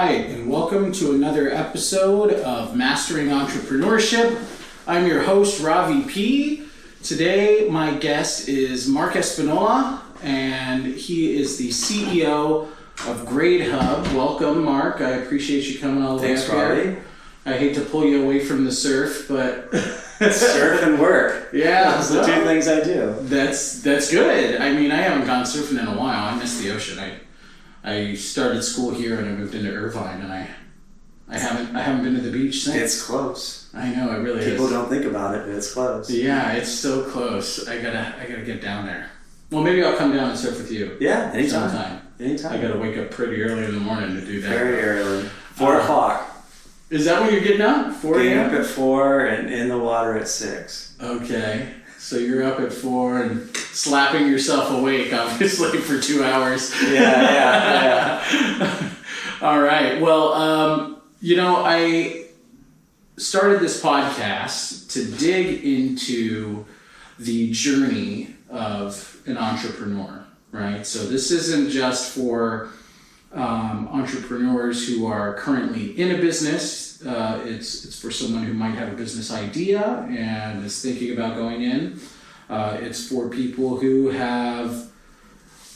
right, and welcome to another episode of Mastering Entrepreneurship. I'm your host, Ravi P. Today, my guest is Mark Espinola, and he is the CEO of GradeHub. Welcome, Mark. I appreciate you coming all the way up here. Thanks, Ravi. I hate to pull you away from the surf, but... Surf and work. Yeah. Those are the two things I do. That's good. I mean, I haven't gone surfing in a while. I miss the ocean. I started school here and I moved into Irvine, and I haven't been to the beach since. It's close. I know, it really is. People don't think about it, but it's close. Yeah, it's so close. I gotta get down there. Well, maybe I'll come down and surf with you. Yeah, anytime. Sometime. Anytime. I gotta wake up pretty early in the morning to do that. Very early. 4 o'clock. Is that when you're getting up? 4 Getting a.m.? up at 4 and in the water at 6. Okay. So you're up at 4 and slapping yourself awake, obviously, for 2 hours. Yeah. All right. Well, I started this podcast to dig into the journey of an entrepreneur, right? So this isn't just for entrepreneurs who are currently in a business. It's for someone who might have a business idea and is thinking about going in. It's for people who have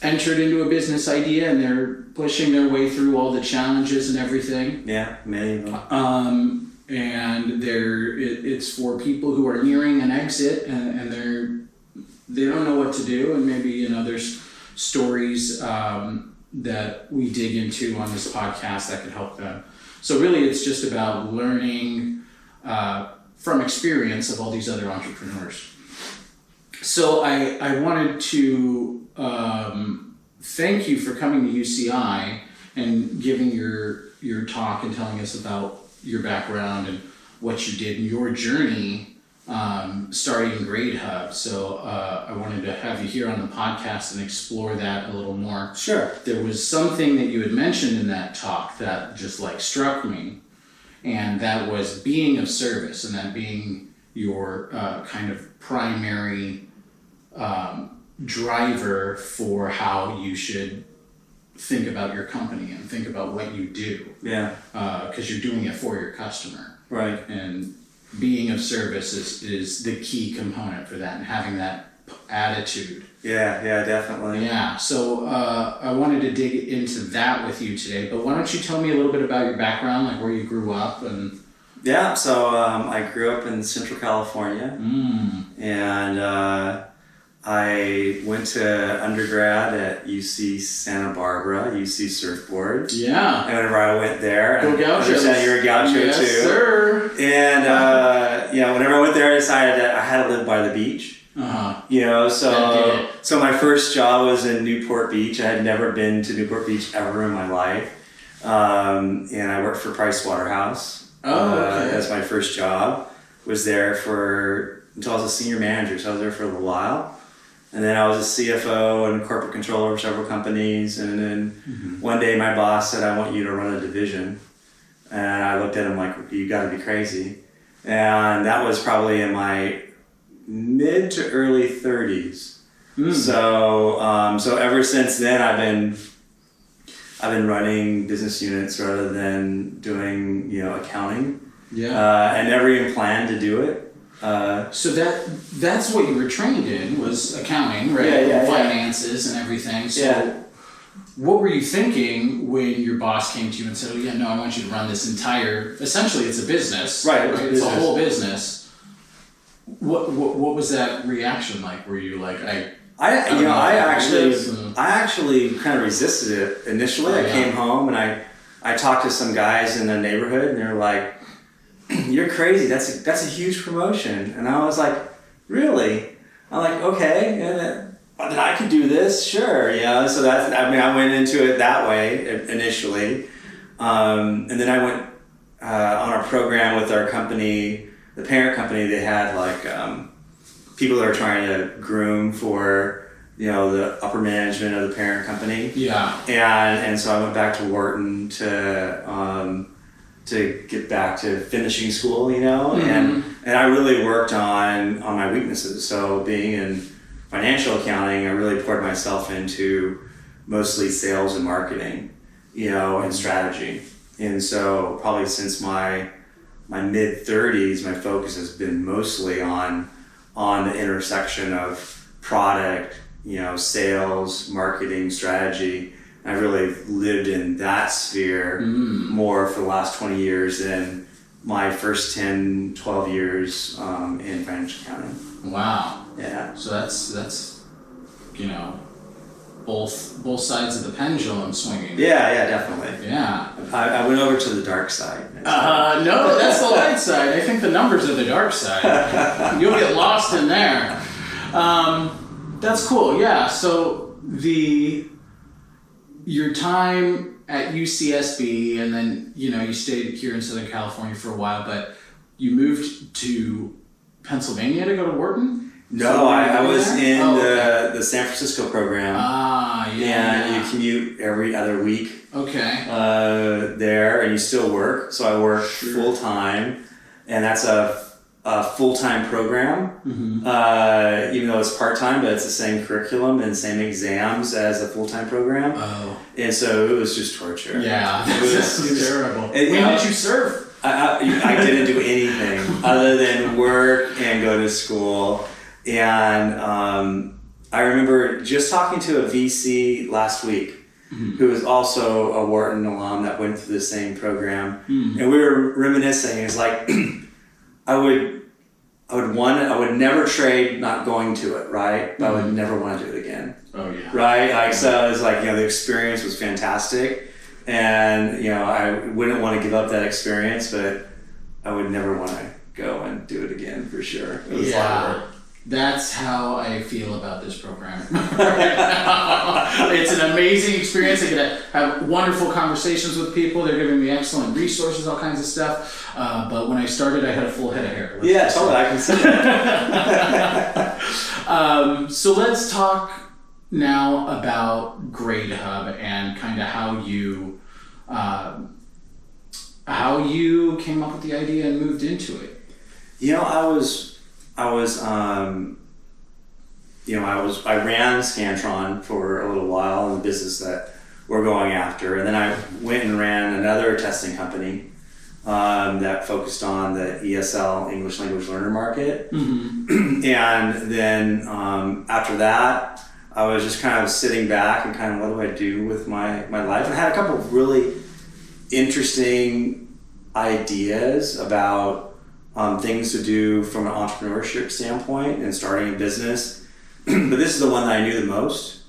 entered into a business idea and they're pushing their way through all the challenges and everything. Yeah, many of them. And it's for people who are nearing an exit and they don't know what to do, and maybe there's stories that we dig into on this podcast that could help them. So really it's just about learning from experience of all these other entrepreneurs. So I wanted to thank you for coming to UCI and giving your talk and telling us about your background and what you did in your journey starting GradeHub. So I wanted to have you here on the podcast and explore that a little more. Sure. There was something that you had mentioned in that talk that just struck me, and that was being of service, and that being your kind of primary driver for how you should think about your company and think about what you do. Yeah. Because you're doing it for your customer. Right. And being of service is the key component for that, and having that attitude. Yeah, definitely. Yeah, so I wanted to dig into that with you today, but why don't you tell me a little bit about your background, like where you grew up and... Yeah, so I grew up in Central California, and I went to undergrad at UC Santa Barbara, UC Surfboard. Yeah. And whenever I went there, Go Gauchos. I understand you're a Gaucho yes, too. Yes, sir. And whenever I went there, I decided that I had to live by the beach. So my first job was in Newport Beach. I had never been to Newport Beach ever in my life, and I worked for Price Waterhouse. Okay. That's my first job. Was there until I was a senior manager, so I was there for a little while. And then I was a CFO and corporate controller of several companies. And then one day my boss said, "I want you to run a division." And I looked at him like, "You got to be crazy." And that was probably in my mid to early 30s. So ever since then, I've been running business units rather than doing accounting. Yeah. And never even planned to do it. So that's what you were trained in, was accounting, right? Yeah. Finances and everything. So what were you thinking when your boss came to you and said, I want you to run this entire, essentially it's a business. Right. It's a whole business. What was that reaction like? Were you like, I actually kind of resisted it initially. I came home and I talked to some guys in the neighborhood, and they were like, "You're crazy. That's a huge promotion." And I was like, "Really?" I'm like, "Okay, and then I could do this, sure." So I went into it that way initially, and then I went on a program with our company, the parent company. They had people that are trying to groom for the upper management of the parent company. Yeah. And so I went back to Wharton to get back to finishing school, and I really worked on my weaknesses. So being in financial accounting, I really poured myself into mostly sales and marketing, and strategy. And so probably since my mid 30s, my focus has been mostly on the intersection of product, sales, marketing, strategy. I really lived in that sphere more for the last 20 years than my first 10, 12 years in financial accounting. Wow. Yeah. So that's both sides of the pendulum swinging. Yeah, definitely. Yeah. I went over to the dark side. No, that's the light side. I think the numbers are the dark side. You'll get lost in there. That's cool. Yeah. So your time at UCSB, and then you stayed here in Southern California for a while, but you moved to Pennsylvania to go to Wharton? No, I was in the San Francisco program. Yeah. You commute every other week. Okay. There, and you still work. So I work full time, and that's a full-time program. Mm-hmm. Even though it's part-time, but it's the same curriculum and same exams as a full-time program. Oh. And so it was just torture. Yeah, that's terrible. When did you serve? I didn't do anything other than work and go to school. And I remember just talking to a VC last week who was also a Wharton alum that went through the same program. And we were reminiscing. It's like, I would never trade not going to it, right? But I would never want to do it again. Oh yeah. Right? Like, so it was like, the experience was fantastic. And, I wouldn't want to give up that experience, but I would never want to go and do it again for sure. It was a lot of work. That's how I feel about this program right now. It's an amazing experience. I get to have wonderful conversations with people. They're giving me excellent resources, all kinds of stuff. But when I started, I had a full head of hair. Yeah, totally. I can see that. So let's talk now about GradeHub and kind of how you came up with the idea and moved into it. I ran Scantron for a little while in the business that we're going after, and then I went and ran another testing company that focused on the ESL, English Language Learner market. Mm-hmm. And then after that, I was just kind of sitting back and kind of, what do I do with my life? And I had a couple of really interesting ideas about things to do from an entrepreneurship standpoint and starting a business. But this is the one that I knew the most.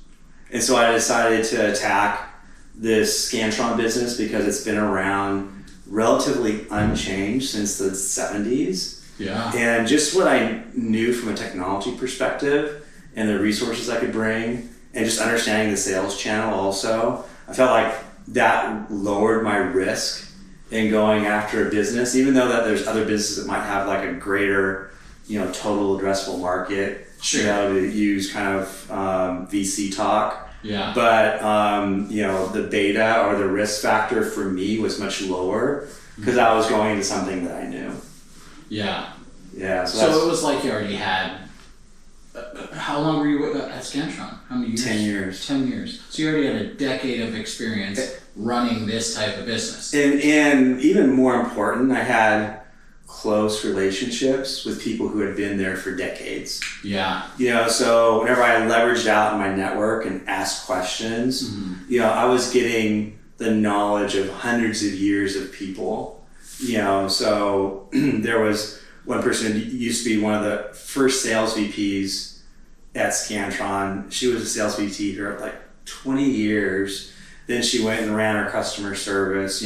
And so I decided to attack this Scantron business because it's been around relatively unchanged since the 70s. Yeah. And just what I knew from a technology perspective and the resources I could bring and just understanding the sales channel also, I felt like that lowered my risk in going after a business, even though that there's other businesses that might have like a greater, total addressable market, to use kind of VC talk. Yeah. But, the beta or the risk factor for me was much lower because I was going into something that I knew. Yeah. Yeah. So it was like you already had, how long were you at Scantron? How many years? 10 years. 10 years. So you already had a decade of experience running this type of business. And even more important, I had close relationships with people who had been there for decades. Yeah. So whenever I leveraged out in my network and asked questions, I was getting the knowledge of hundreds of years of people. So there was one person who used to be one of the first sales VPs at Scantron. She was a sales VP for like 20 years. Then she went and ran our customer service.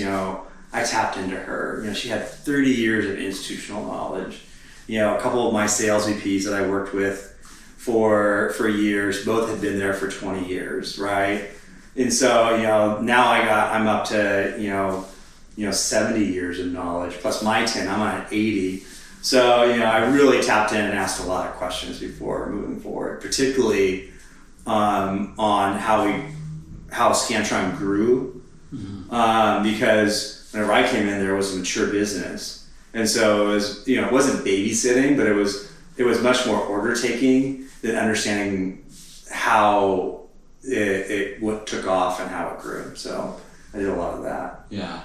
I tapped into her. She had 30 years of institutional knowledge. A couple of my sales VPs that I worked with for years, both had been there for 20 years, right? And so, now I'm up to, 70 years of knowledge, plus my 10, I'm at 80. So, I really tapped in and asked a lot of questions before moving forward, particularly on how Scantron grew, because whenever I came in, there was a mature business, and so it was, it wasn't babysitting, but it was much more order taking than understanding how it took off and how it grew. So I did a lot of that. Yeah.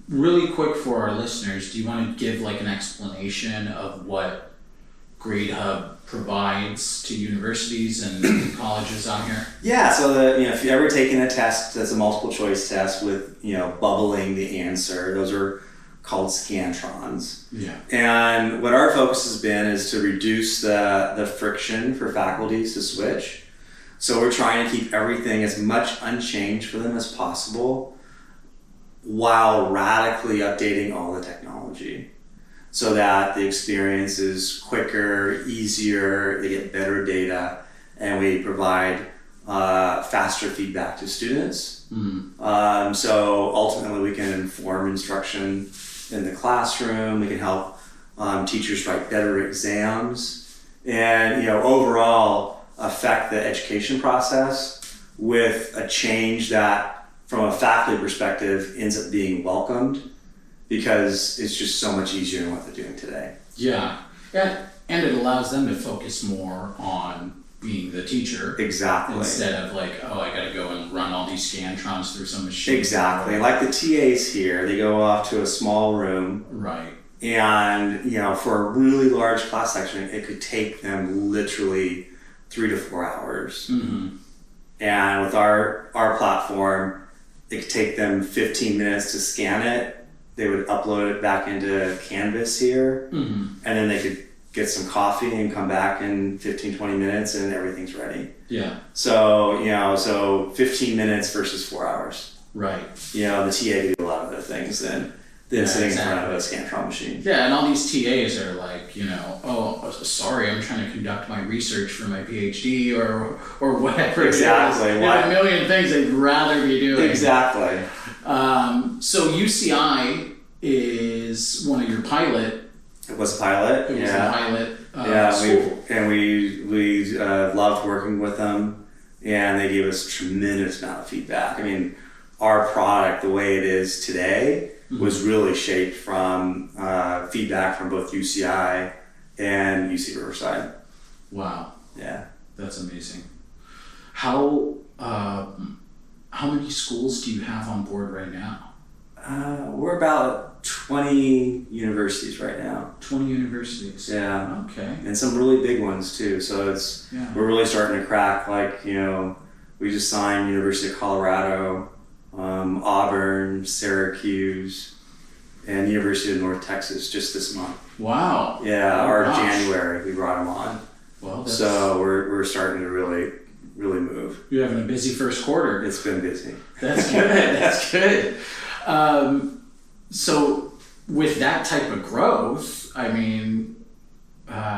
Really quick for our listeners, do you want to give like an explanation of what GradeHub provides to universities and colleges out here? Yeah, so if you've ever taken a test that's a multiple choice test with bubbling the answer, those are called scantrons. Yeah. And what our focus has been is to reduce the friction for faculties to switch. So we're trying to keep everything as much unchanged for them as possible while radically updating all the technology so that the experience is quicker, easier, they get better data, and we provide faster feedback to students. Mm-hmm. So ultimately we can inform instruction in the classroom, we can help teachers write better exams, and overall affect the education process with a change that from a faculty perspective ends up being welcomed because it's just so much easier than what they're doing today. Yeah, and it allows them to focus more on being the teacher. Exactly. Instead of like, oh, I gotta go and run all these scantrons through some machine. Exactly. Like the TAs here, they go off to a small room. Right. And, for a really large class section, it could take them literally 3 to 4 hours. Mm-hmm. And with our platform, it could take them 15 minutes to scan it. They would upload it back into Canvas here, mm-hmm. and then they could get some coffee and come back in 15, 20 minutes and everything's ready. Yeah. So 15 minutes versus 4 hours. Right. The TA could do a lot of other things than sitting in front of a Scantron machine. Yeah, and all these TAs are like, oh, sorry, I'm trying to conduct my research for my PhD or whatever. Exactly. It is. A million things they'd rather be doing. Exactly. So UCI is one of your pilot. It was a pilot. It was a pilot. We loved working with them, and they gave us a tremendous amount of feedback. I mean, our product, the way it is today, mm-hmm. was really shaped from feedback from both UCI and UC Riverside. Wow. Yeah. That's amazing. How many schools do you have on board right now? We're about 20 universities right now. 20 universities. Yeah. Okay. And some really big ones too. So we're really starting to crack, we just signed University of Colorado, Auburn, Syracuse, and University of North Texas just this month. Wow. Yeah, January we brought them on. Well, so we're starting to really move. You're having a busy first quarter. It's been busy. That's good. That's good. So with that type of growth, I mean,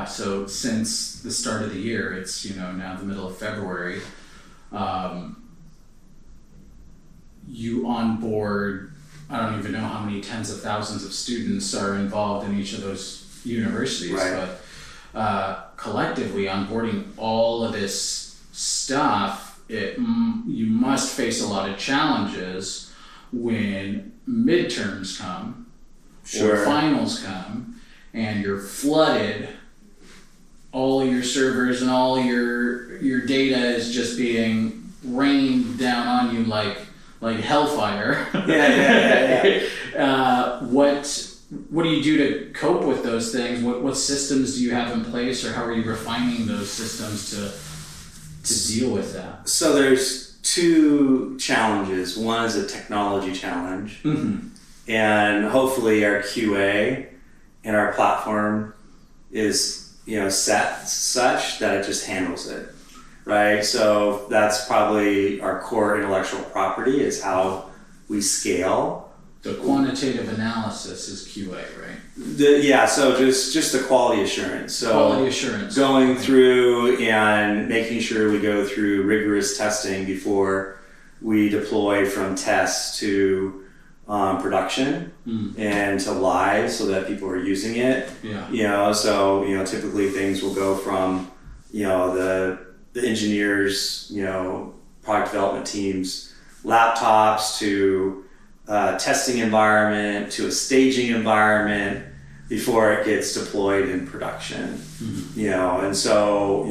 so since the start of the year, it's now the middle of February. You onboard, I don't even know how many tens of thousands of students are involved in each of those universities, right. But collectively onboarding all of this stuff, you must face a lot of challenges when midterms come, sure. or finals come, and you're flooded. All your servers and all your data is just being rained down on you like hellfire. Yeah. What do you do to cope with those things? What systems do you have in place, or how are you refining those systems to deal with that? So there's 2 challenges. One is a technology challenge, mm-hmm. and hopefully our QA and our platform is set such that it just handles it, right? So that's probably our core intellectual property is how we scale. The quantitative analysis is QA, right? So just the quality assurance. So quality assurance. Going through and making sure we go through rigorous testing before we deploy from test to production and to live so that people are using it. Yeah. Typically things will go from, the engineers, product development teams, laptops to testing environment to a staging environment before it gets deployed in production. Mm-hmm. And so,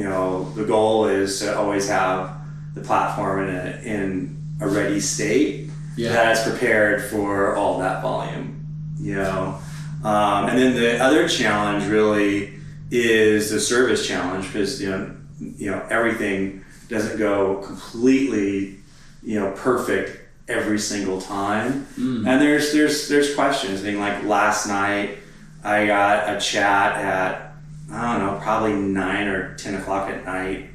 the goal is to always have the platform in a ready state. that is prepared for all that volume, you know. And then the other challenge really is the service challenge, because you know everything doesn't go completely, you know, perfect every single time. And there's questions. I mean, like last night I got a chat at, I don't know, probably 9 or 10 o'clock at night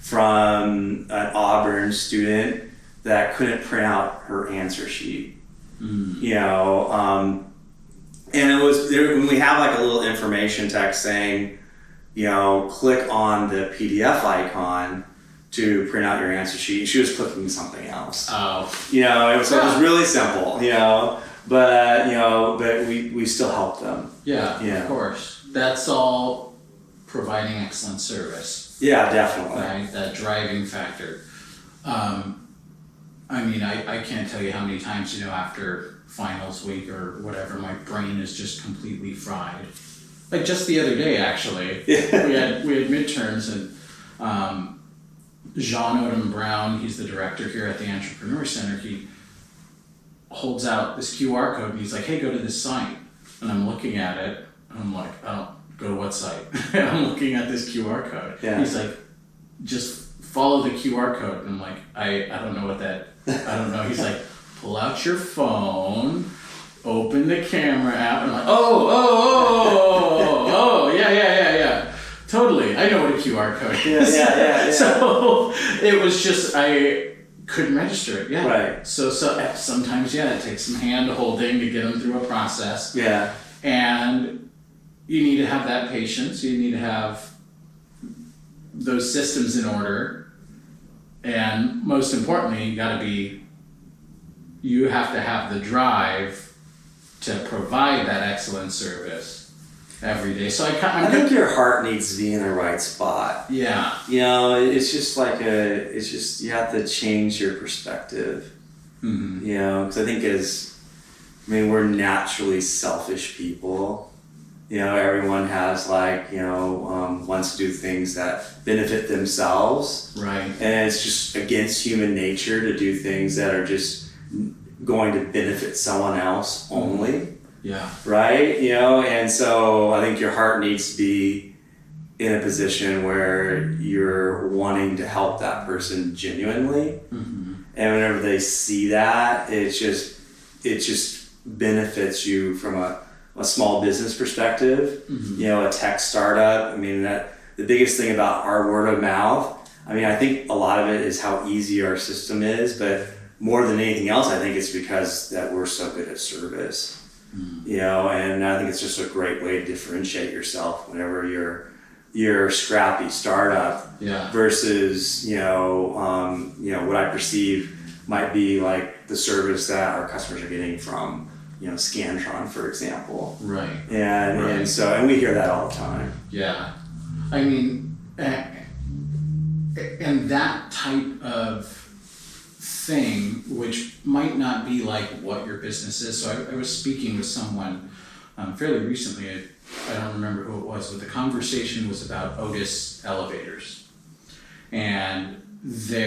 from an Auburn student that couldn't print out her answer sheet. You know, and it was there, when we have like a little information text saying, you know, click on the PDF icon to print out your answer sheet. She was clicking something else. Oh. You know, it was really simple, you know, but we still help them. Yeah, of course. That's all providing excellent service. Yeah, definitely. Right? That driving factor. I mean, I can't tell you how many times, you know, after finals week or whatever, my brain is just completely fried. Like just the other day, actually, we had midterms, and Jean Odom Brown, he's the director here at the Entrepreneur Center. He holds out this QR code and he's like, "Hey, go to this site." And I'm looking at it and I'm like, "I don't go to what site?" And I'm looking at this QR code. Yeah. He's like, "Just follow the QR code." And I'm like, I don't know what that, I don't know. He's like, "Pull out your phone, open the camera app." And I'm like, oh, yeah. Totally. I know what a QR code is. Yeah. So it was just, I couldn't register it. Yeah. Right. So sometimes, it takes some hand holding to get them through a process. Yeah. And you need to have that patience. You need to have those systems in order. And most importantly, you have to have the drive to provide that excellent service every day. So I think your heart needs to be in the right spot. Yeah. You know, it's just you have to change your perspective. You know, because I think we're naturally selfish people. You know, everyone has wants to do things that benefit themselves. Right. And it's just against human nature to do things that are just going to benefit someone else only. Yeah. Right? You know, and so I think your heart needs to be in a position where you're wanting to help that person genuinely. And whenever they see that, it just benefits you from a small business perspective, you know, a tech startup. I mean, that the biggest thing about our word of mouth, I mean, I think a lot of it is how easy our system is, but more than anything else, I think it's because that we're so good at service. You know, and I think it's just a great way to differentiate yourself whenever you're a scrappy startup versus, what I perceive might be like the service that our customers are getting from, Scantron, for example. Right. And we hear that all the time. Yeah. I mean, and that type of thing, which might not be like what your business is. So I was speaking with someone fairly recently. I don't remember who it was, but the conversation was about Otis elevators. And they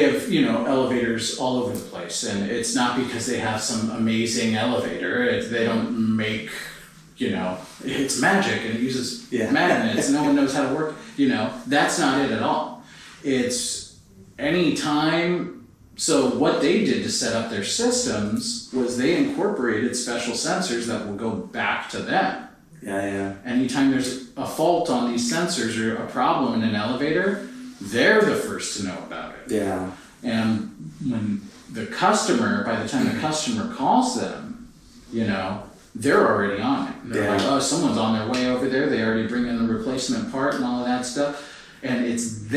have, elevators all over the place. And it's not because they have some amazing elevator. They don't make, it's magic and it uses magnets. No one knows how to work. That's not it at all. It's any time. So what they did to set up their systems was they incorporated special sensors that will go back to them. Yeah. Anytime there's a fault on these sensors or a problem in an elevator, they're the first to know about it. Yeah. And when by the time the customer calls them, they're already on it. They're like, oh, someone's on their way over there. They already bring in the replacement part and all of that stuff. And it's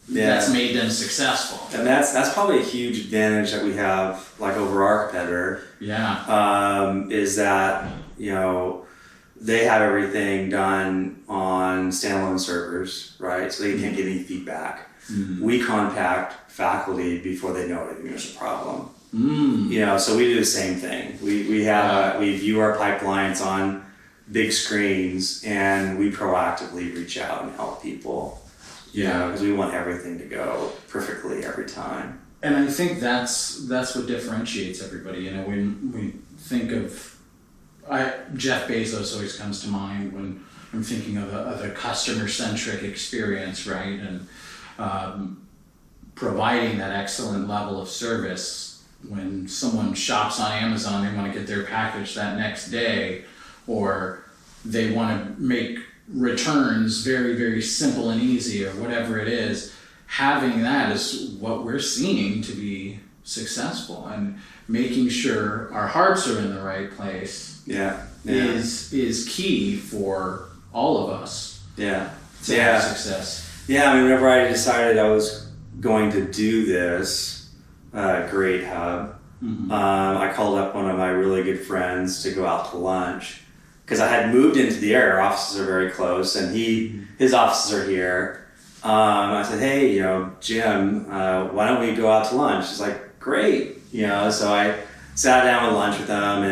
that's made them successful. And that's probably a huge advantage that we have, like, over our competitor. Yeah. Is that, they have everything done on standalone servers, right? So they can't get any feedback. We contact faculty before they know there's a problem. So we do the same thing. We view our pipelines on big screens and we proactively reach out and help people. Because we want everything to go perfectly every time. And I think that's what differentiates everybody. You know, when we think of, Jeff Bezos always comes to mind when I'm thinking of a customer-centric experience, right? And providing that excellent level of service. When someone shops on Amazon, they want to get their package that next day, or they want to make returns very, very simple and easy, or whatever it is. Having that is what we're seeing to be successful, and making sure our hearts are in the right place is key for all of us to have success. Yeah, I mean, whenever I decided I was going to do this GradeHub, I called up one of my really good friends to go out to lunch, because I had moved into the area. Our offices are very close, and his offices are here. I said, hey, you know, Jim, why don't we go out to lunch? He's like, great. You know, so I sat down with lunch with him,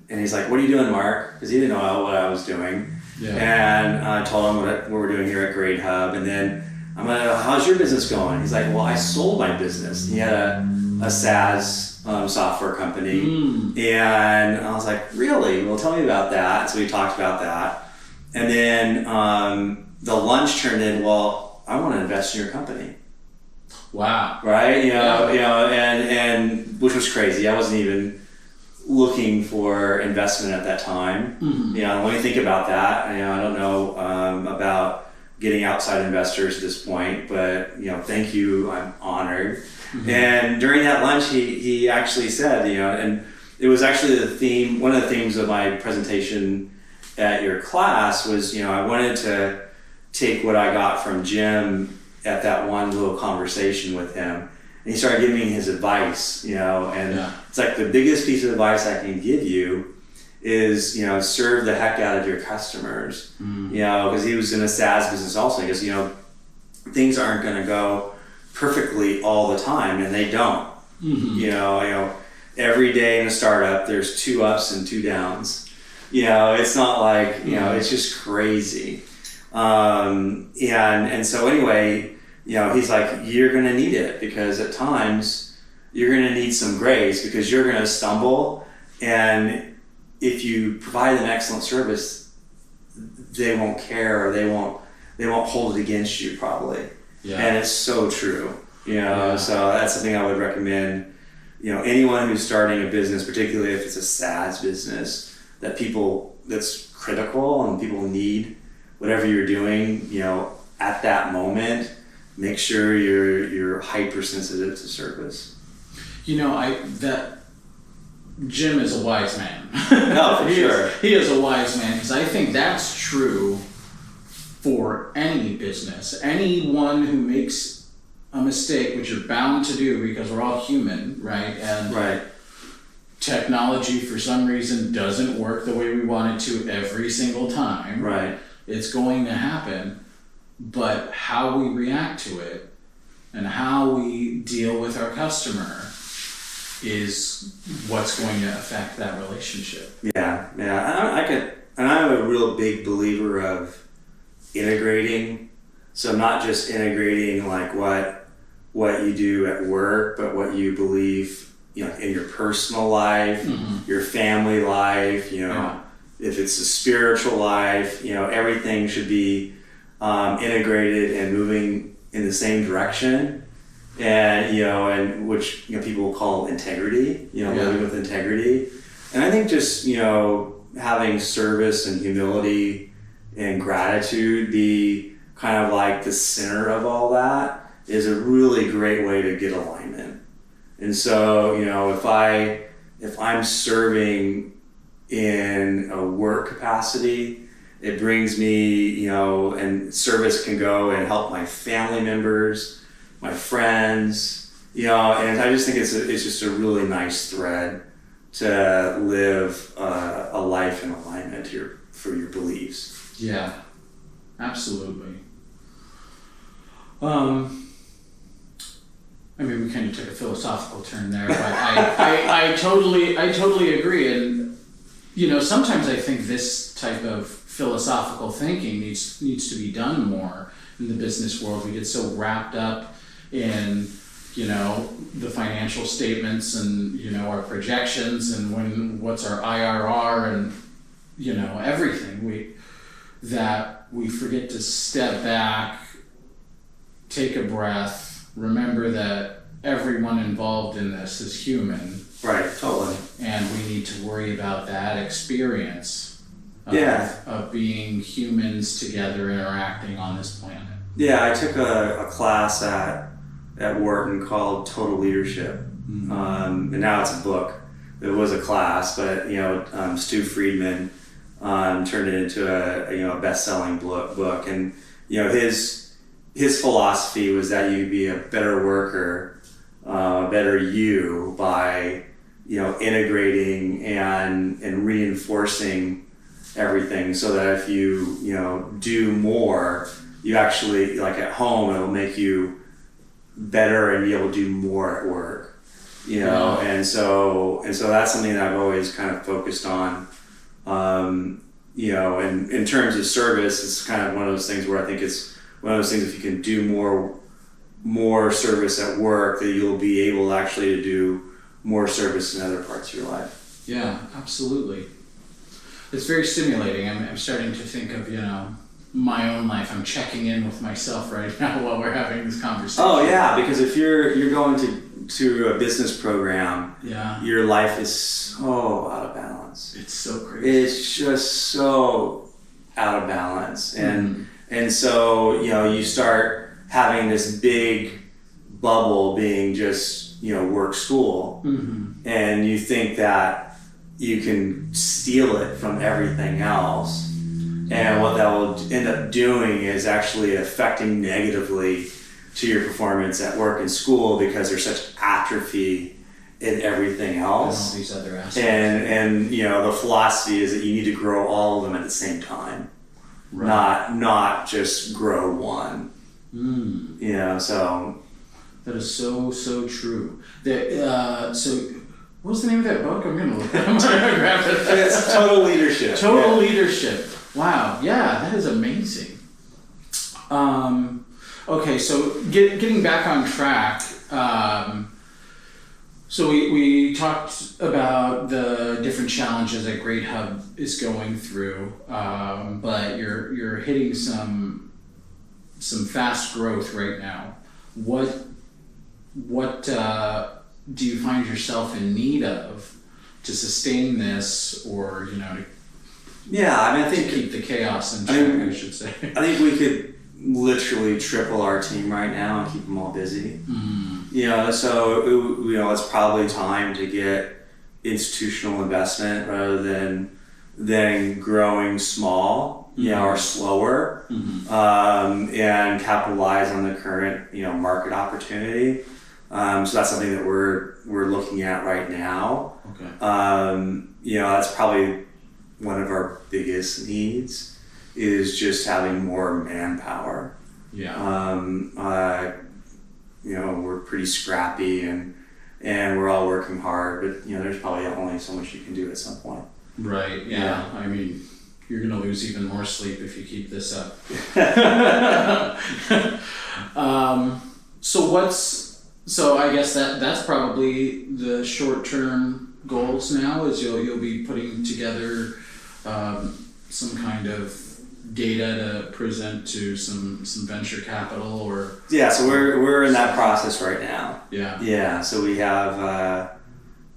and he's like, what are you doing, Mark? Because he didn't know what I was doing. Yeah. And I told him what we're doing here at GradeHub, and then I'm like, how's your business going? He's like, well, I sold my business. He had a SaaS software company, and I was like, really? Well, tell me about that. So we talked about that, and then the lunch turned in, well, I want to invest in your company. Wow. Right? You know, and which was crazy. I wasn't even looking for investment at that time. You know, when you think about that, you know, I don't know about getting outside investors at this point, but, you know, thank you. I'm honored. And during that lunch, he actually said, you know, and it was actually the theme, one of the themes of my presentation at your class was, you know, I wanted to take what I got from Jim at that one little conversation with him, and he started giving me his advice, you know, and it's like the biggest piece of advice I can give you is, you know, serve the heck out of your customers, you know, because he was in a SaaS business also. He goes, you know, things aren't going to go perfectly all the time, and they don't. You know, every day in a startup, there's 2 ups and 2 downs. You know, it's not like, you know, it's just crazy. And so anyway, you know, he's like, you're going to need it, because at times you're going to need some grace, because you're going to stumble, and if you provide an excellent service, they won't care, or they won't hold it against you probably. And it's so true, you know. So that's something I would recommend, you know, anyone who's starting a business, particularly if it's a SaaS business, that's critical and people need whatever you're doing, you know, at that moment, make sure you're hypersensitive to service. You know, that Jim is a wise man. No, for sure. He is a wise man, because I think that's true for any business. Anyone who makes a mistake, which you're bound to do because we're all human, right? And technology, for some reason, doesn't work the way we want it to every single time. Right. It's going to happen, but how we react to it and how we deal with our customer is what's going to affect that relationship. Yeah. And I'm a real big believer of integrating. So not just integrating like what you do at work, but what you believe, you know, in your personal life, your family life, you know. If it's a spiritual life, you know, everything should be integrated and moving in the same direction, and, you know, and which, you know, people will call integrity, you know, living with integrity. And I think just, you know, having service and humility and gratitude be kind of like the center of all that is a really great way to get alignment. And so, you know, if I'm serving in a work capacity, it brings me, you know, and service can go and help my family members, my friends, you know, and I just think it's just a really nice thread to live a life in alignment for your beliefs. Yeah, absolutely. I mean, we kind of took a philosophical turn there, but I totally agree. And, you know, sometimes I think this type of philosophical thinking needs to be done more in the business world. We get so wrapped up in the financial statements and, our projections and what's our IRR and, everything. We forget to step back, take a breath, remember that everyone involved in this is human. Right, totally. And we need to worry about that experience of being humans together interacting on this planet. Yeah, I took a class at Wharton called Total Leadership. Mm-hmm. And now it's a book. It was a class, but Stu Friedman turned it into a best-selling book. And his philosophy was that you'd be a better worker, a better you by integrating and reinforcing everything, so that if you do more, you actually, like at home, it'll make you better and be able to do more at work, and so that's something that I've always kind of focused on. And in terms of service, it's kind of one of those things where I think it's one of those things, if you can do more service at work, that you'll be able actually to do more service in other parts of your life. Yeah, absolutely. It's very stimulating. I'm starting to think of, my own life. I'm checking in with myself right now while we're having this conversation. Oh yeah, because if you're going to a business program, your life is so out of balance. It's so crazy. It's just so out of balance. And so, you start having this big bubble being just, work, school. Mm-hmm. And you think that you can steal it from everything else. And what that will end up doing is actually affecting negatively to your performance at work and school, because there's such atrophy in everything else. And all these other aspects. And the philosophy is that you need to grow all of them at the same time. Right. Not just grow one. So that is so true. So what was the name of that book? I'm gonna grab it. It's Total Leadership. Total Leadership. Wow. Yeah, that is amazing. Okay, so getting back on track. So we talked about the different challenges that GradeHub is going through, but you're hitting some fast growth right now. What do you find yourself in need of to sustain this, or I think to keep the chaos in check? I should say. I think we could literally triple our team right now and keep them all busy. So it's probably time to get institutional investment rather than growing small, or slower, and capitalize on the current market opportunity. So that's something that we're looking at right now. Okay. That's probably one of our biggest needs, is just having more manpower. We're pretty scrappy and we're all working hard, but there's probably only so much you can do at some point. Right. Yeah. I mean, you're gonna lose even more sleep if you keep this up. So I guess that's probably the short-term goals now, is you'll be putting together some kind of data to present to some venture capital, or so we're in that process right now. So we have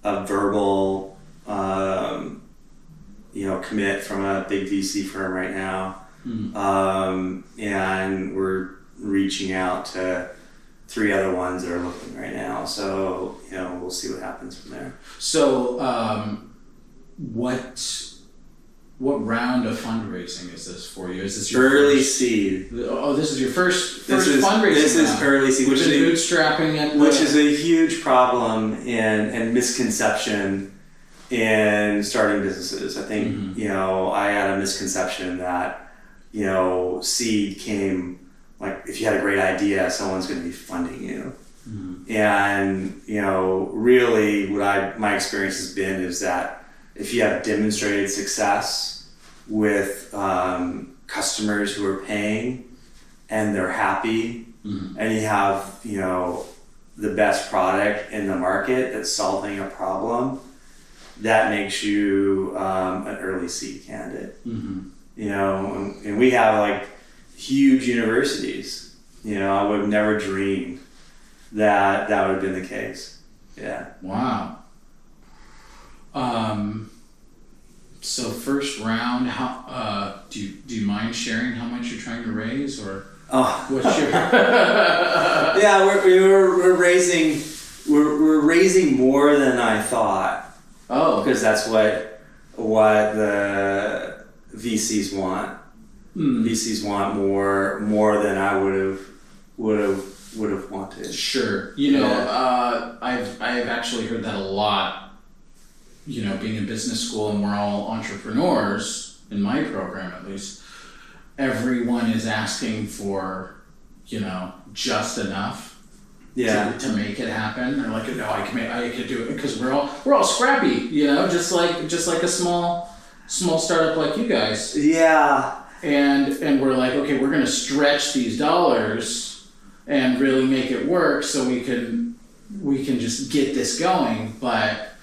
a verbal commit from a big VC firm right now, and we're reaching out to 3 other ones that are looking right now, so we'll see what happens from there. So what round of fundraising is this for you? Is this your early seed? Oh, this is your first fundraising. This is early seed, which is bootstrapping it, which is a huge problem and misconception in starting businesses. I think I had a misconception that seed came, like, if you had a great idea, someone's going to be funding you. And really what my experience has been is that if you have demonstrated success with customers who are paying and they're happy, and you have the best product in the market that's solving a problem, that makes you an early seed candidate. Mm-hmm. You know, and we have like huge universities. You know, I would have never dreamed that would have been the case. Yeah. Wow. So first round, how do you mind sharing how much you're trying to raise, or what's your? Yeah, we're raising more than I thought. Oh, Because that's what the VCs want. VCs want more than I would have wanted. Sure. You know, I've actually heard that a lot. You know, being in business school and we're all entrepreneurs, in my program at least, everyone is asking for, you know, just enough to make it happen. They're like, no, I could do it, because we're all scrappy, you know, just like a small startup like you guys. Yeah. And we're like, okay, we're gonna stretch these dollars and really make it work so we can just get this going. But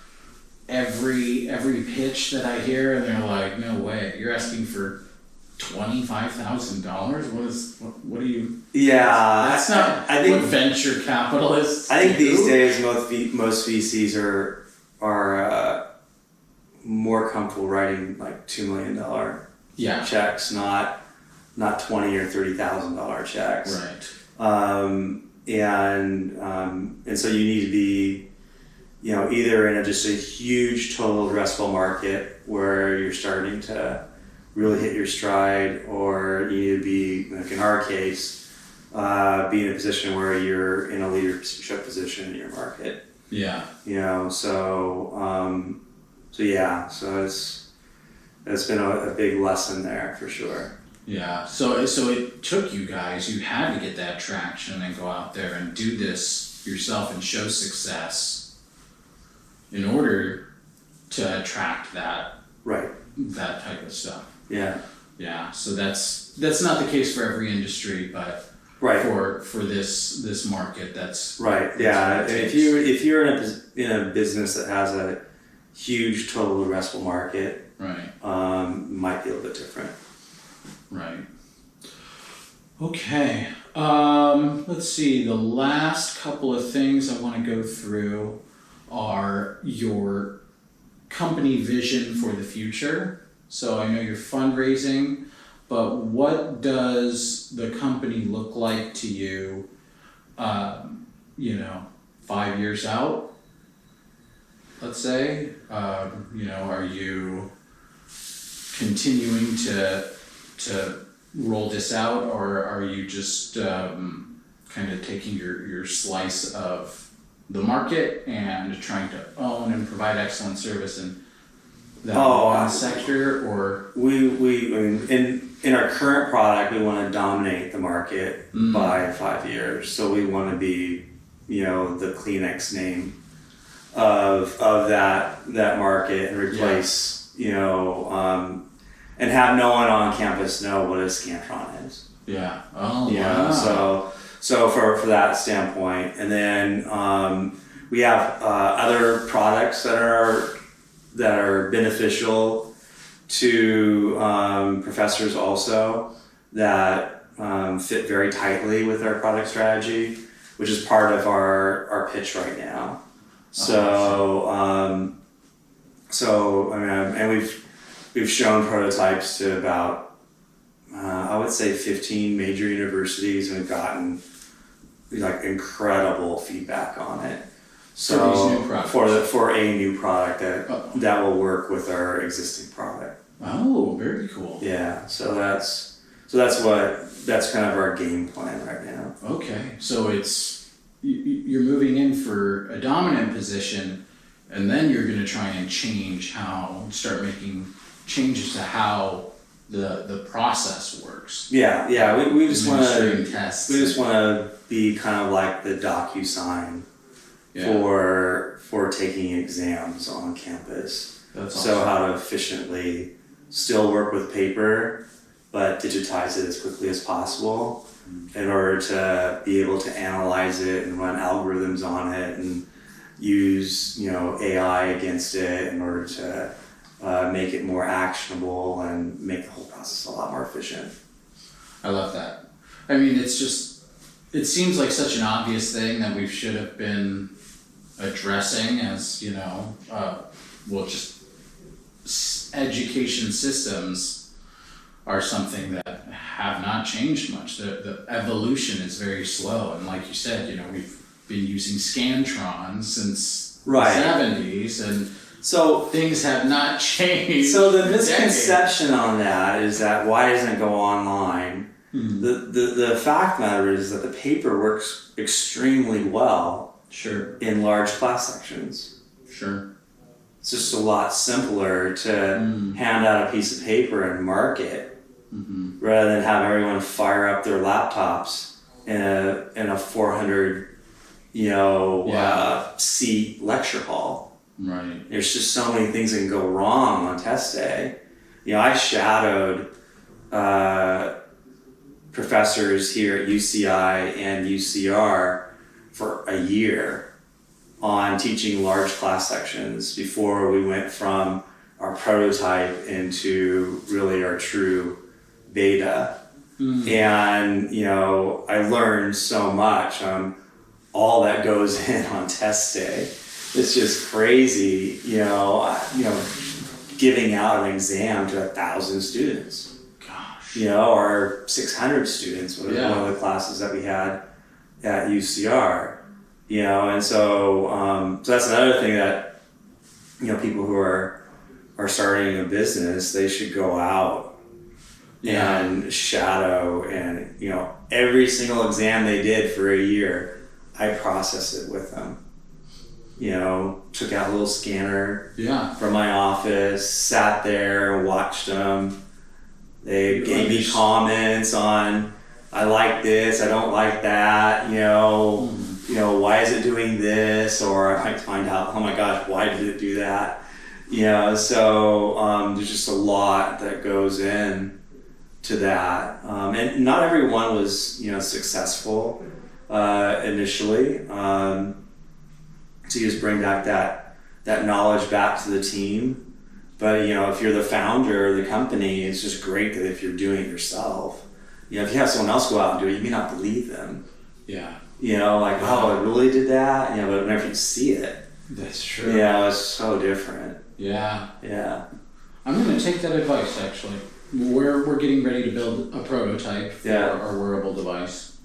every pitch that I hear, and they're like, no way, you're asking for $25,000? What are you? Yeah, That's not I think what venture capitalists I think do. these days most VCs are more comfortable writing like $2 million checks, not $20,000 or $30,000 checks. Right. And so you need to be, you know, either in just a huge total addressable market where you're starting to really hit your stride, or you need to be, like in our case, be in a position where you're in a leadership position in your market. Yeah. You know, so it's been a big lesson there for sure. Yeah. So it took you guys. You had to get that traction and go out there and do this yourself and show success in order to attract that type of stuff. Yeah. Yeah. So that's not the case for every industry, but for this market, that's right. Yeah. And if you're in a business that has a huge total addressable market, might be a little bit different. Right. Okay. Let's see. The last couple of things I want to go through are your company vision for the future. So I know you're fundraising, but what does the company look like to you, 5 years out, let's say? Are you continuing to roll this out, or are you just kind of taking your slice of the market and trying to own and provide excellent service in that one sector? Or in our current product, we want to dominate the market by 5 years. So we want to be, the Kleenex name of that market, and replace, and have no one on campus know what a Scantron is. Yeah. Oh, yeah. Wow. So for that standpoint, and then we have other products that are beneficial to professors also, that fit very tightly with our product strategy, which is part of our pitch right now. And we've shown prototypes to about I would say 15 major universities, and we've gotten incredible feedback on it. So for these new products. for a new product that will work with our existing product. Oh, very cool. Yeah, so that's kind of our game plan right now. Okay, so it's you're moving in for a dominant position, and then you're going to try and start making changes to how the process works. Yeah. We just want tests. We just want to be kind of like the DocuSign for taking exams on campus. That's so awesome. how to efficiently still work with paper, but digitize it as quickly as possible in order to be able to analyze it and run algorithms on it and use, AI against it in order to make it more actionable and make the whole process a lot more efficient. I love that. I mean, it seems like such an obvious thing that we should have been addressing as, education systems are something that have not changed much. The evolution is very slow. And like you said, we've been using Scantrons since the 70s, and so things have not changed. So the misconception on that is that why doesn't it go online? The fact matter is that the paper works extremely well in large class sections. It's just a lot simpler to hand out a piece of paper and mark it rather than have everyone fire up their laptops in a 400 seat lecture hall. Right. There's just so many things that can go wrong on test day. I shadowed professors here at UCI and UCR for a year on teaching large class sections before we went from our prototype into really our true beta. And, I learned so much on all that goes in on test day. It's just crazy, giving out an exam to 1,000 students. Or 600 students, one of the classes that we had at UCR, and so that's another thing that, people who are starting a business, they should go out and shadow, and, every single exam they did for a year, I processed it with them. Took out a little scanner from my office, sat there and watched them. They gave me comments on, I like this, I don't like that, why is it doing this? Or I might find out, oh my gosh, why did it do that? So there's just a lot that goes in to that. And not everyone was, successful initially. So you just bring back that knowledge back to the team. But, if you're the founder of the company, it's just great that if you're doing it yourself, if you have someone else go out and do it, you may not believe them. Yeah. Oh, I really did that? But whenever you see it. That's true. It's so different. Yeah. Yeah. I'm going to take that advice, actually. We're getting ready to build a prototype for our wearable device.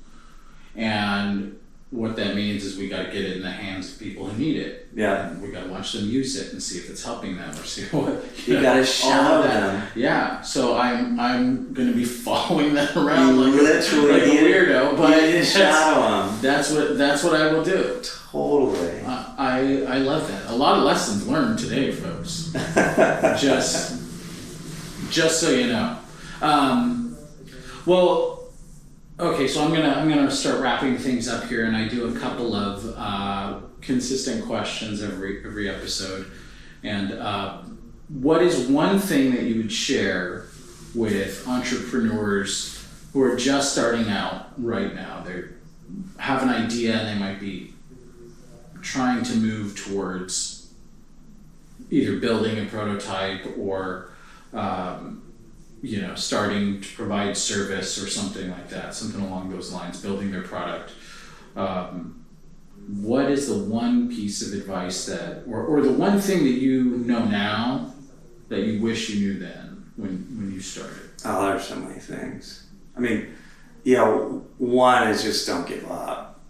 And what that means is we got to get it in the hands of people who need it. Yeah. And we got to watch them use it and see if it's helping them or see what. You got to shadow them. Yeah. So I'm going to be following them around like a weirdo, but shadow them. That's what I will do. Totally. I love that. A lot of lessons learned today, folks. just so you know. Well. Okay, so I'm gonna start wrapping things up here, and I do a couple of consistent questions every episode. And what is one thing that you would share with entrepreneurs who are just starting out right now? They have an idea and they might be trying to move towards either building a prototype or starting to provide service or something like that, something along those lines, building their product. What is the one piece of advice or the one thing that you know now that you wish you knew then when you started? Oh, there's so many things. I mean, one is just don't give up.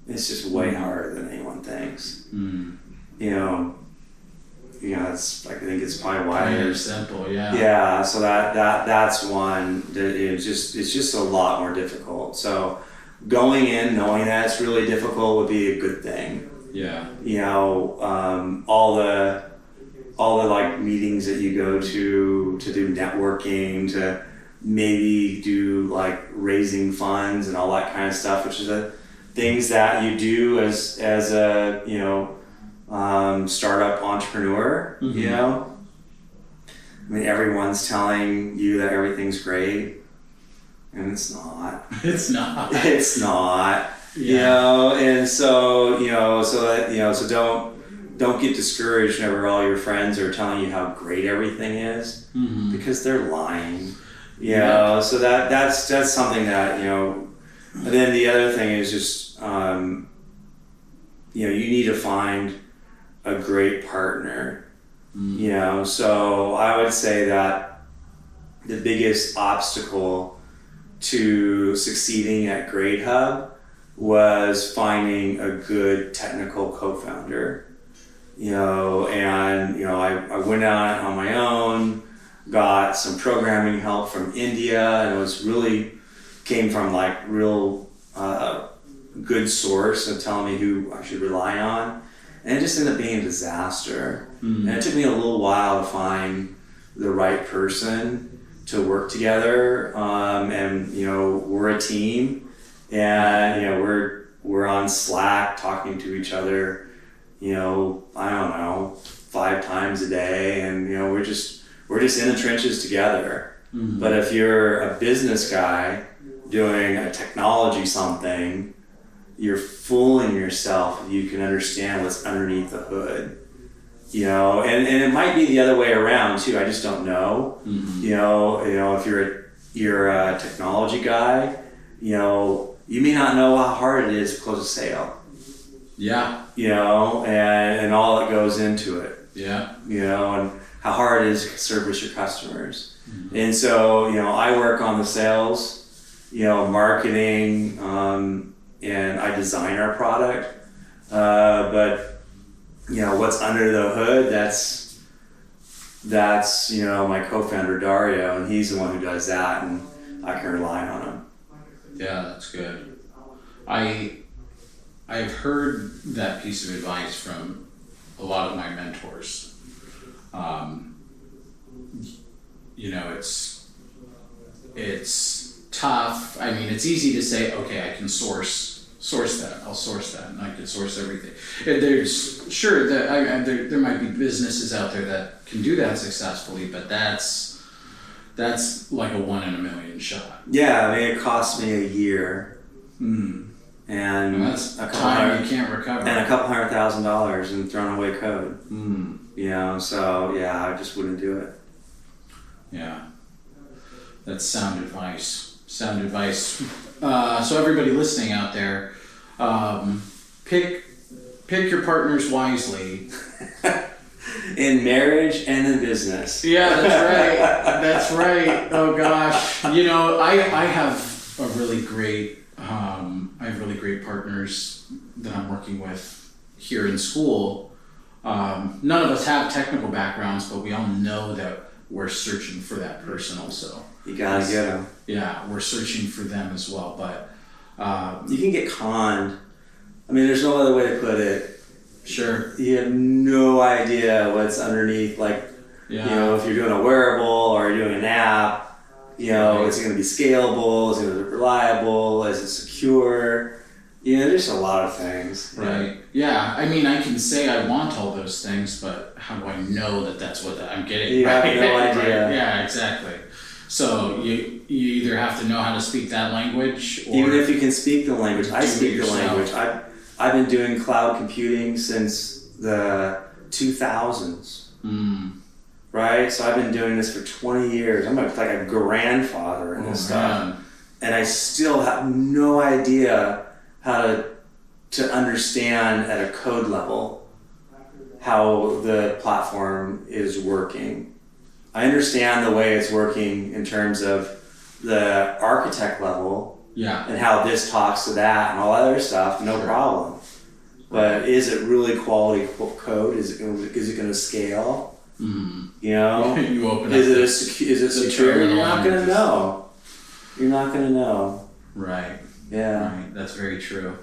It's just way harder than anyone thinks. It's I think it's probably why it's simple, Yeah, so that's one. It's just a lot more difficult. So going in knowing that it's really difficult would be a good thing. Yeah. All the like meetings that you go to do networking, to maybe do like raising funds and all that kind of stuff, which is the things that you do as a startup entrepreneur. I mean, everyone's telling you that everything's great, And it's not. It's not. It's not. Yeah. And so, so don't get discouraged whenever all your friends are telling you how great everything is, because they're lying. So that's something that, and then the other thing is just, you need to find a great partner. So I would say that the biggest obstacle to succeeding at GradeHub was finding a good technical co-founder. I went out on my own, got some programming help from India, and it was really came from like real good source of telling me who I should rely on. And it just ended up being a disaster. And it took me a little while to find the right person to work together. And we're a team, and we're on Slack talking to each other, I don't know, 5 times a day, and we're just in the trenches together. But if you're a business guy doing a technology something, you're fooling yourself if you can understand what's underneath the hood. And it might be the other way around too. I just don't know. If you're a technology guy, you may not know how hard it is to close a sale. Yeah. And all that goes into it. Yeah. And how hard it is to service your customers. And so, I work on the sales, marketing, and I design our product. But what's under the hood, that's my co-founder Dario, and he's the one who does that, and I can rely on him. Yeah, that's good. I've heard that piece of advice from a lot of my mentors. It's tough. I mean, it's easy to say, okay, I can source that. I'll source that, and I can source everything. And there's sure that there might be businesses out there that can do that successfully, but that's like a 1 in a million shot. Yeah, I mean, it cost me a year, and that's a time you can't recover, and $200,000 in thrown away code. So yeah, I just wouldn't do it. Yeah, that's sound advice. So everybody listening out there, pick your partners wisely. In marriage and in business. Yeah, that's right. Oh gosh, I have really great partners that I'm working with here in school. None of us have technical backgrounds, but we all know that we're searching for that person also. You gotta get them. Yeah, we're searching for them as well, but you can get conned. I mean, there's no other way to put it. Sure. You have no idea what's underneath, if you're doing a wearable or you're doing an app, is it going to be scalable? Is it going to be reliable? Is it secure? There's a lot of things. Right. Yeah. I mean, I can say I want all those things, but how do I know that that's what I'm getting? You have no idea. Right? Yeah, exactly. So you either have to know how to speak that language, or even if you can speak the language. I speak the language. I've been doing cloud computing since the 2000s. Right? So I've been doing this for 20 years. I'm like a grandfather in this stuff. And I still have no idea how to understand at a code level how the platform is working. I understand the way it's working in terms of the architect level. Yeah. And how this talks to that and all that other stuff, no problem. But is it really quality code? Is it going to scale? You open is it secure? You're not going to know. You're not going to know. Right. Yeah. Right. That's very true.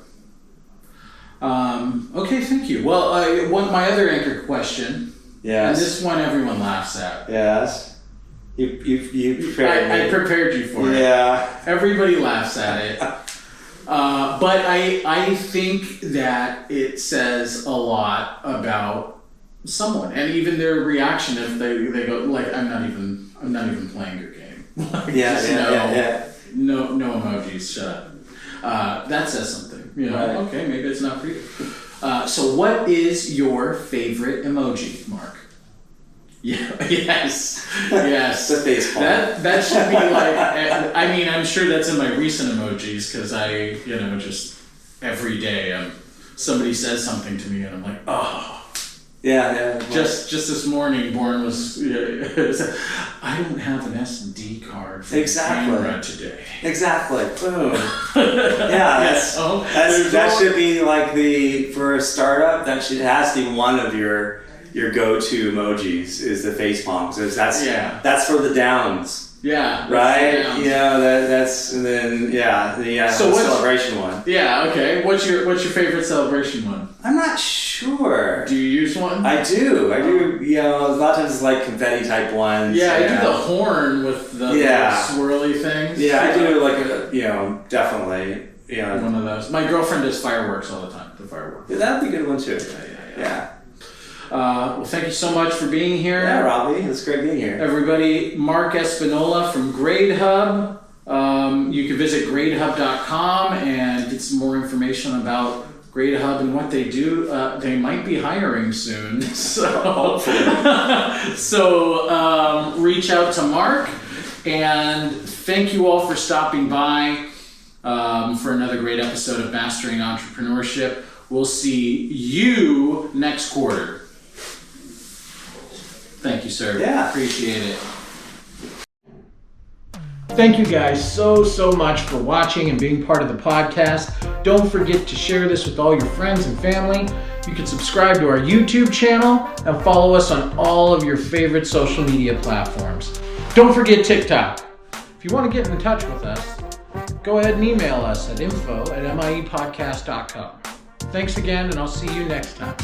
Okay, thank you. Well, my other anchor question. Yes. And this one everyone laughs at. Yes. You prepared me. I prepared you for it. Yeah. Everybody laughs at it. But I think that it says a lot about someone, and even their reaction if they go like, I'm not even playing your game. Yeah. No emojis. Shut up. That says something. You know. Right. Okay, maybe it's not for you. So what is your favorite emoji, Mark? Yeah. Yes. Yes. The face palm. That should be like. I mean, I'm sure that's in my recent emojis because I, just every day somebody says something to me and I'm like, oh. Yeah. Just this morning, Born was. I don't have an SD card for the camera today. Exactly. Boom. Yeah. That should be like for a startup. That has to be one of your go-to emojis is the face palm. So that's for the downs. Yeah. Right. That's and then the celebration one. Yeah. Okay. What's your favorite celebration one? I'm not sure. Do you use one? I do. A lot of times it's like confetti type ones. Yeah, I do the horn with the swirly things. Yeah, I do definitely. One of those. My girlfriend does fireworks all the time. The fireworks. Yeah, that'd be a good one too. Yeah. Well, thank you so much for being here. Yeah, Robbie, it's great being here. Everybody, Mark Espinola from GradeHub. You can visit GradeHub.com and get some more information about GradeHub and what they do. They might be hiring soon, so hopefully. So reach out to Mark, and thank you all for stopping by for another great episode of Mastering Entrepreneurship. We'll see you next quarter. Thank you, sir. Yeah. Appreciate it. Thank you guys so much for watching and being part of the podcast. Don't forget to share this with all your friends and family. You can subscribe to our YouTube channel and follow us on all of your favorite social media platforms. Don't forget TikTok. If you want to get in touch with us, go ahead and email us at info@miepodcast.com. Thanks again, and I'll see you next time.